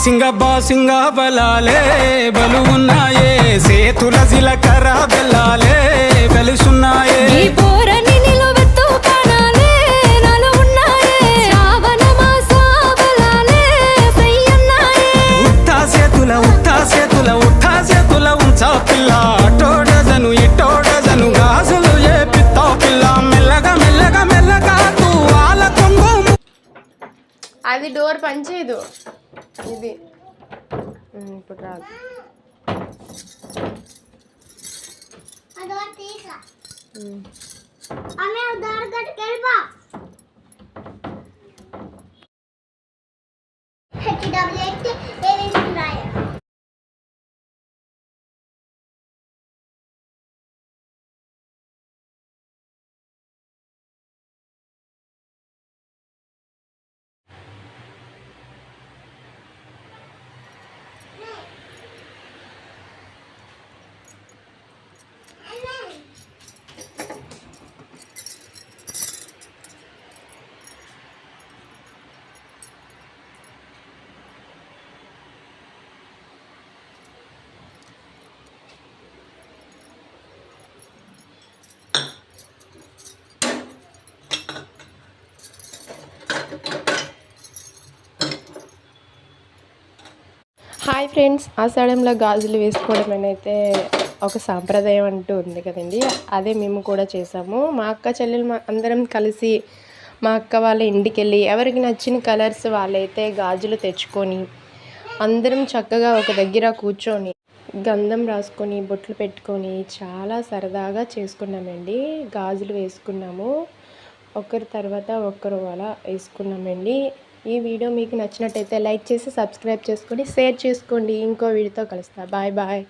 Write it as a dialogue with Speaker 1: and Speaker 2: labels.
Speaker 1: సింగ బలాలే బలు ఉన్నాయే సేతుల జిలకర్ర బెల్లాలే వెలుసున్నాయే చేతుల ఉంచా పిల్ల అటోడజను ఇటోడజను గాజులు ఏ పిత్తా పిల్ల మెల్లగా మెల్లగా మెల్లగా తూ వాళ్ళ కొంగు
Speaker 2: అది డోర్ పనిచేయదు ఇది ఇప్పుడు రాదు హాయ్ ఫ్రెండ్స్, ఆషాఢంలో గాజులు వేసుకోవడం అయితే ఒక సాంప్రదాయం అంటూ ఉంది కదండి. అదే మేము కూడా చేసాము. మా అక్క చెల్లెలు అందరం కలిసి మా అక్క వాళ్ళ ఇంటికి వెళ్ళి ఎవరికి నచ్చిన కలర్స్ వాళ్ళైతే గాజులు తెచ్చుకొని అందరం చక్కగా ఒక దగ్గర కూర్చొని గంధం రాసుకొని బొట్లు పెట్టుకొని చాలా సరదాగా చేసుకున్నామండి. గాజులు వేసుకున్నాము, ఒకరి తర్వాత ఒకరు అలా వేసుకున్నామండి. ఈ వీడియో మీకు నచ్చినట్టయితే లైక్ చేసి సబ్స్క్రైబ్ చేసుకొని షేర్ చేసుకోండి. ఇంకో వీడియోతో కలుస్తా. Bye bye.